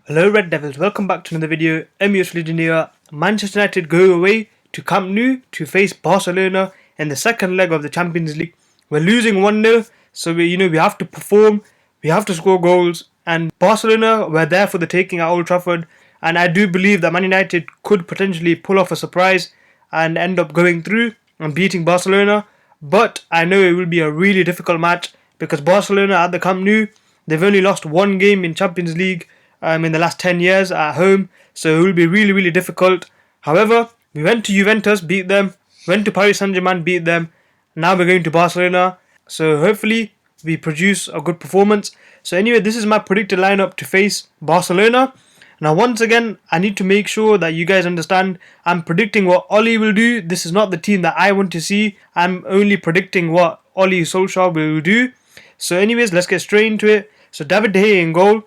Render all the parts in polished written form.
Hello Red Devils, welcome back to another video. I'm your here. Manchester United go away to Camp Nou to face Barcelona in the second leg of the Champions League. We're losing 1-0, so we have to perform, we have to score goals, and Barcelona were there for the taking at Old Trafford, and I do believe that Man United could potentially pull off a surprise and end up going through and beating Barcelona, but I know it will be a really difficult match because Barcelona at the Camp Nou, they've only lost one game in Champions League in the last 10 years at home, so it will be really difficult. However, we went to Juventus, beat them, went to Paris Saint-Germain, beat them, now we're going to Barcelona, so hopefully we produce a good performance. So anyway, this is my predicted lineup to face Barcelona. Now once again, I need to make sure that you guys understand I'm predicting what Ole will do. This is not the team that I want to see. I'm only predicting what Ole Solskjaer will do. So anyways, let's get straight into it. So David De Gea in goal.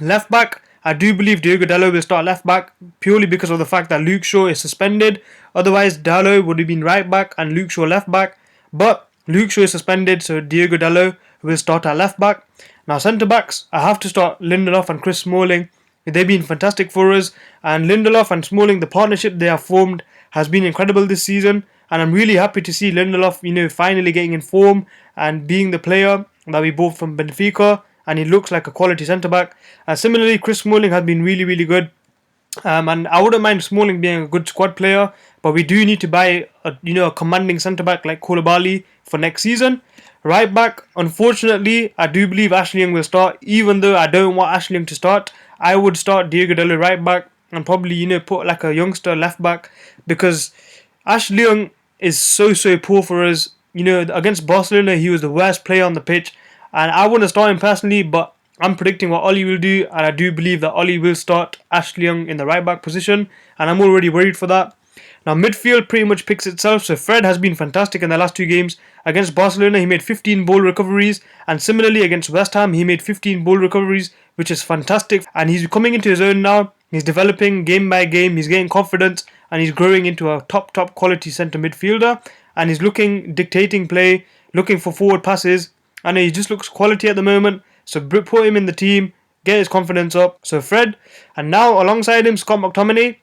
Left back, I do believe Diogo Dalot will start left back purely because of the fact that Luke Shaw is suspended. Otherwise, Dalot would have been right back and Luke Shaw left back. But Luke Shaw is suspended, so Diogo Dalot will start at left back. Now, centre backs, I have to start Lindelof and Chris Smalling. They've been fantastic for us, and Lindelof and Smalling, the partnership they have formed has been incredible this season. And I'm really happy to see Lindelof, finally getting in form and being the player that we bought from Benfica. And he looks like a quality centre-back. Similarly, Chris Smalling has been really good. And I wouldn't mind Smalling being a good squad player, but we do need to buy a commanding centre-back like Koulibaly for next season. Right back, unfortunately, I do believe Ashley Young will start. Even though I don't want Ashley Young to start, I would start Diogo Dalot right back and probably, put like a youngster left back, because Ashley Young is so poor for us. Against Barcelona, he was the worst player on the pitch. And I want to start him personally, but I'm predicting what Ole will do, and I do believe that Ole will start Ashley Young in the right back position, and I'm already worried for that. Now midfield pretty much picks itself, so Fred has been fantastic in the last two games. Against Barcelona, he made 15 ball recoveries, and similarly against West Ham, he made 15 ball recoveries, which is fantastic, and he's coming into his own now. He's developing game by game, he's getting confidence, and he's growing into a top quality centre midfielder, and he's dictating play, looking for forward passes. And he just looks quality at the moment, so put him in the team, get his confidence up. So Fred, and now alongside him Scott McTominay.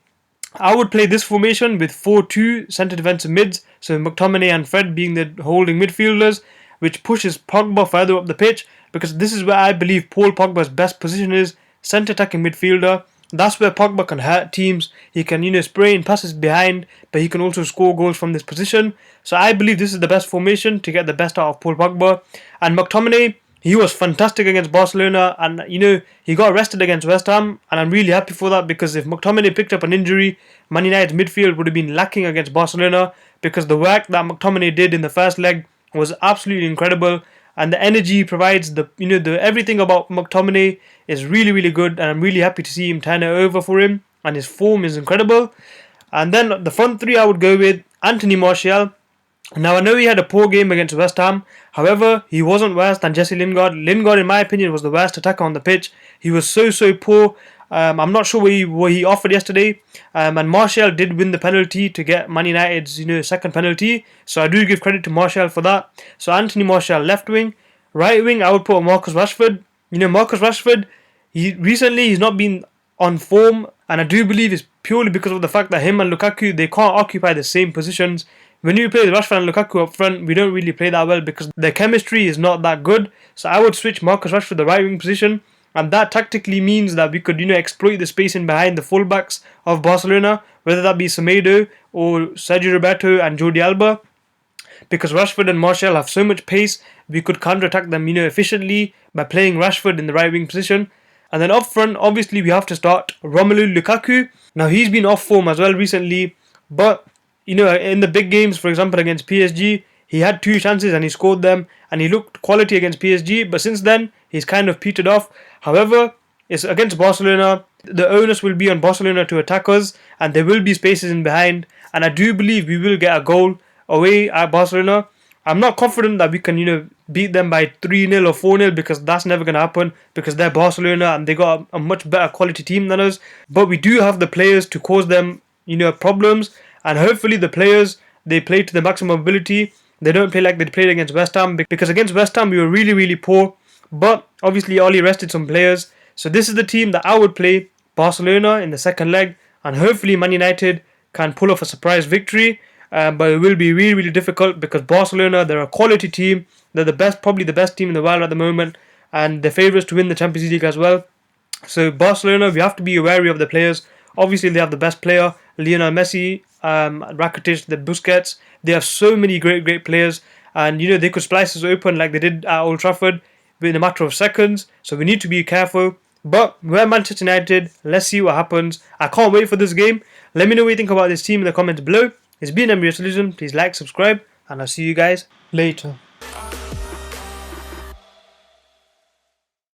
I would play this formation with 4-2 centre defensive mids, so McTominay and Fred being the holding midfielders, which pushes Pogba further up the pitch, because this is where I believe Paul Pogba's best position is, centre attacking midfielder. That's where Pogba can hurt teams. He can, spray in passes behind, but he can also score goals from this position. So I believe this is the best formation to get the best out of Paul Pogba. And McTominay, he was fantastic against Barcelona, and he got arrested against West Ham, and I'm really happy for that, because if McTominay picked up an injury, Man United's midfield would have been lacking against Barcelona, because the work that McTominay did in the first leg was absolutely incredible. And the energy he provides, the everything about McTominay is really good, and I'm really happy to see him turn it over for him, and his form is incredible. And then the front three I would go with Anthony Martial. Now I know he had a poor game against West Ham, however he wasn't worse than Jesse Lingard. Lingard in my opinion was the worst attacker on the pitch. He was so poor. I'm not sure what he offered yesterday, and Martial did win the penalty to get Man United's second penalty, so I do give credit to Martial for that. So Anthony Martial left wing. Right wing I would put Marcus Rashford. Marcus Rashford, he's not been on form, and I do believe it's purely because of the fact that him and Lukaku, they can't occupy the same positions. When you play Rashford and Lukaku up front, we don't really play that well because their chemistry is not that good. So I would switch Marcus Rashford to the right wing position, and that tactically means that we could exploit the space in behind the fullbacks of Barcelona, whether that be Semedo or Sergio Roberto and Jordi Alba, because Rashford and Martial have so much pace. We could counter-attack them efficiently by playing Rashford in the right wing position. And then up front, obviously we have to start Romelu Lukaku. Now he's been off form as well recently, but in the big games, for example against PSG, he had 2 chances and he scored them, and he looked quality against PSG, but since then he's kind of petered off. However, it's against Barcelona, the onus will be on Barcelona to attack us, and there will be spaces in behind, and I do believe we will get a goal away at Barcelona. I'm not confident that we can beat them by 3-0 or 4-0, because that's never going to happen, because they're Barcelona and they got a much better quality team than us. But we do have the players to cause them problems, and hopefully the players, they play to the maximum ability. They don't play like they played against West Ham, because against West Ham we were really poor, but obviously Ole rested some players, So this is the team that I would play, Barcelona in the second leg, and hopefully Man United can pull off a surprise victory. But it will be really, really difficult because Barcelona, they're a quality team. They're the best, probably the best team in the world at the moment, and they're favourites to win the Champions League as well. So Barcelona, we have to be wary of the players. Obviously, they have the best player, Lionel Messi, Rakitic, the Busquets. They have so many great players, and they could splice us open like they did at Old Trafford in a matter of seconds. So we need to be careful. But we're Manchester United. Let's see what happens. I can't wait for this game. Let me know what you think about this team in the comments below. It's been MBS Solution. Please like, subscribe, and I'll see you guys later.